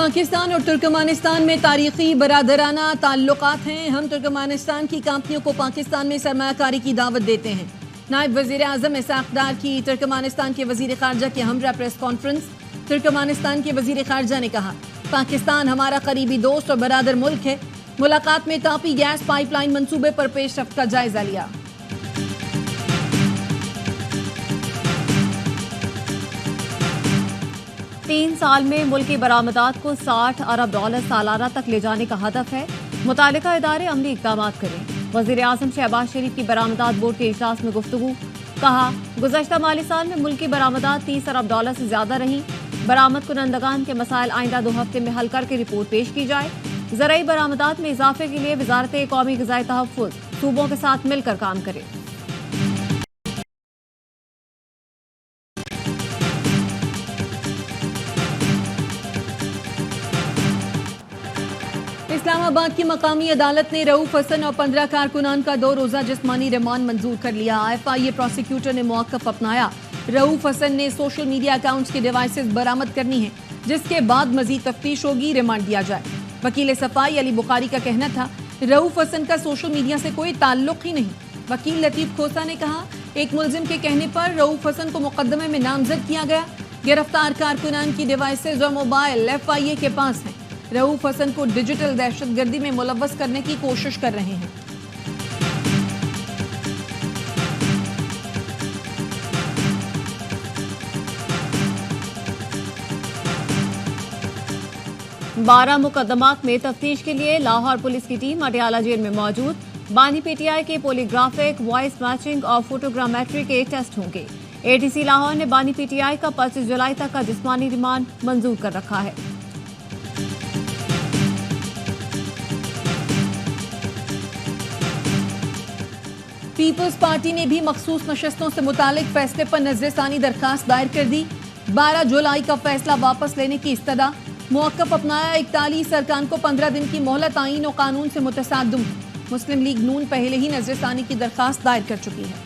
پاکستان اور ترکمانستان میں تاریخی برادرانہ تعلقات ہیں. ہم ترکمانستان کی کمپنیوں کو پاکستان میں سرمایہ کاری کی دعوت دیتے ہیں. نائب وزیر اعظم اسحاق ڈار کی ترکمانستان کے وزیر خارجہ کے ہمراہ پریس کانفرنس. ترکمانستان کے وزیر خارجہ نے کہا پاکستان ہمارا قریبی دوست اور برادر ملک ہے. ملاقات میں تاپی گیس پائپ لائن منصوبے پر پیش رفت کا جائزہ لیا. تین سال میں ملکی برآمدات کو $60 ارب سالانہ تک لے جانے کا ہدف ہے. متعلقہ ادارے عملی اقدامات کریں. وزیر اعظم شہباز شریف کی برآمدات بورڈ کے اجلاس میں گفتگو. کہا گزشتہ مالی سال میں ملکی برآمدات $30 ارب سے زیادہ رہیں. برآمد کنندگان کے مسائل آئندہ 2 ہفتے میں حل کر کے رپورٹ پیش کی جائے. زرعی برآمدات میں اضافے کے لیے وزارت قومی غذائی تحفظ صوبوں کے ساتھ مل کر کام کرے. اسلام آباد کی مقامی عدالت نے رؤوف حسن اور 15 کارکنان کا 2 روزہ جسمانی ریمانڈ منظور کر لیا. FIA پروسیکیوٹر نے موقف اپنایا. رؤوف حسن نے سوشل میڈیا اکاؤنٹس کے ڈیوائسز برآمد کرنی ہیں جس کے بعد مزید تفتیش ہوگی. ریمانڈ دیا جائے. وکیل صفائی علی بخاری کا کہنا تھا رؤوف حسن کا سوشل میڈیا سے کوئی تعلق ہی نہیں. وکیل لطیف کھوسا نے کہا ایک ملزم کے کہنے پر رؤوف حسن کو مقدمے میں نامزد کیا گیا. گرفتار کارکنان کی ڈیوائسز اور موبائل FIA کے پاس ہیں. رؤوف حسن کو ڈیجیٹل دہشت گردی میں ملوث کرنے کی کوشش کر رہے ہیں. بارہ مقدمات میں تفتیش کے لیے لاہور پولیس کی ٹیم اٹیالہ جیل میں موجود. بانی PTI کے پولیگرافک وائس میچنگ اور فوٹوگرامیٹری کے ٹیسٹ ہوں گے. ATC لاہور نے بانی PTI کا 25 جولائی تک کا جسمانی ریمانڈ منظور کر رکھا ہے. پیپلز پارٹی نے بھی مخصوص نشستوں سے متعلق فیصلے پر نظر ثانی درخواست دائر کر دی. 12 جولائی کا فیصلہ واپس لینے کی استدعا. موقف اپنایا. 41 ارکان کو 15 دن کی مہلت. آئین و قانون سے متصادم. مسلم لیگ نون پہلے ہی نظر ثانی کی درخواست دائر کر چکی ہے.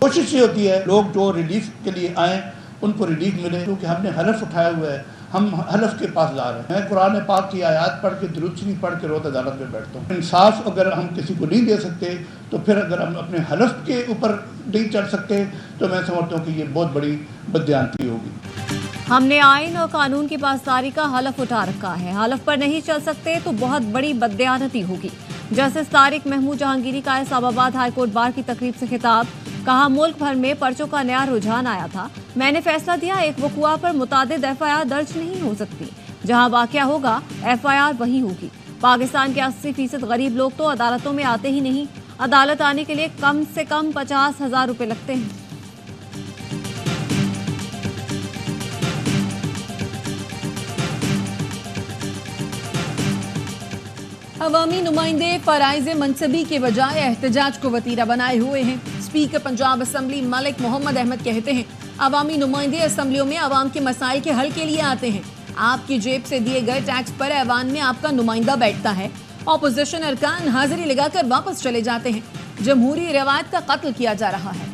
کوشش یہ ہوتی ہے لوگ جو ریلیف کے لیے آئیں ان کو ریلیف ملے کیونکہ ہم نے حلف اٹھایا ہوا ہے. ہم حلف کے پاس جا رہے ہیں. میں قرآن پاک کی آیات پڑھ کے درود شریف پڑھ کے روز عدالت میں بیٹھتا ہوں. انصاف اگر ہم کسی کو نہیں دے سکتے تو پھر اگر ہم اپنے حلف کے اوپر نہیں چڑھ سکتے تو میں سمجھتا ہوں کہ یہ بہت بڑی بددیانتی ہوگی. ہم نے آئین اور قانون کی پاسداری کا حلف اٹھا رکھا ہے. حلف پر نہیں چل سکتے تو بہت بڑی بددیانتی ہوگی. جسٹس طارق محمود جہانگیری کا اسلام آباد ہائی کورٹ بار کی تقریب سے خطاب. کہا ملک بھر میں پرچوں کا نیا رجحان آیا تھا. میں نے فیصلہ دیا ایک وقوع پر متعدد FIR درج نہیں ہو سکتی. جہاں واقعہ ہوگا FIR وہی ہوگی. پاکستان کے 80% غریب لوگ تو عدالتوں میں آتے ہی نہیں. عدالت آنے کے لیے کم سے کم 50,000 روپے لگتے ہیں. عوامی نمائندے فرائض منصبی کے بجائے احتجاج کو وتیرہ بنائے ہوئے ہیں. اسپیکر پنجاب اسمبلی ملک محمد احمد کہتے ہیں عوامی نمائندے اسمبلیوں میں عوام کے مسائل کے حل کے لیے آتے ہیں. آپ کی جیب سے دیے گئے ٹیکس پر ایوان میں آپ کا نمائندہ بیٹھتا ہے. اپوزیشن ارکان حاضری لگا کر واپس چلے جاتے ہیں. جمہوری روایت کا قتل کیا جا رہا ہے.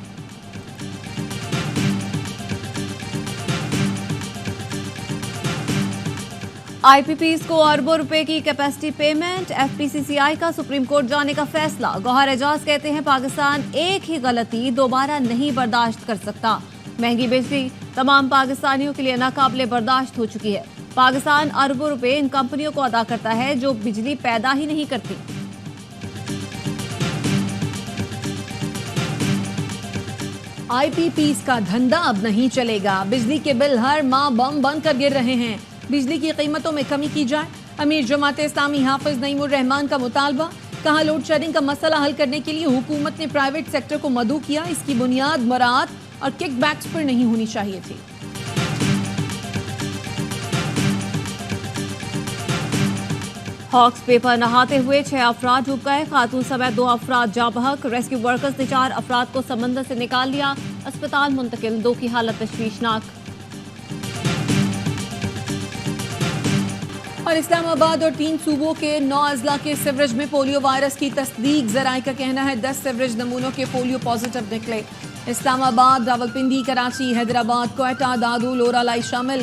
IPPs کو اربوں روپے کی کیپیسٹی پیمنٹ. FPCCI کا سپریم کورٹ جانے کا فیصلہ. گوہر اعجاز کہتے ہیں پاکستان ایک ہی غلطی دوبارہ نہیں برداشت کر سکتا. مہنگی بجلی تمام پاکستانیوں کے لیے ناقابل برداشت ہو چکی ہے. پاکستان اربوں روپے ان کمپنیوں کو ادا کرتا ہے جو بجلی پیدا ہی نہیں کرتی. IPPs کا دھندا اب نہیں چلے گا. بجلی کے بل ہر ماہ بم بن کر گر رہے ہیں. بجلی کی قیمتوں میں کمی کی جائے. امیر جماعت اسلامی حافظ نعیم الرحمان کا مطالبہ. کہا لوڈ شیڈنگ کا مسئلہ حل کرنے کے لیے حکومت نے پرائیویٹ سیکٹر کو مدعو کیا. اس کی بنیاد مراعات اور کک بیکس پر نہیں ہونی چاہیے تھی. ہاکس بے پر نہاتے ہوئے 6 افراد ڈوب گئے. خاتون سمیت 2 افراد جاں بحق. ریسکیو ورکرز نے 4 افراد کو سمندر سے نکال لیا. اسپتال منتقل. 2 کی حالت تشویشناک. اور اسلام آباد اور 3 صوبوں کے 9 اضلاع کے سیوریج میں پولیو وائرس کی تصدیق. ذرائع کا کہنا ہے 10 سیوریج نمونوں کے پولیو پازیٹیو نکلے. اسلام آباد، راولپنڈی، کراچی، حیدرآباد، کوئٹہ، دادو، لورالائی شامل.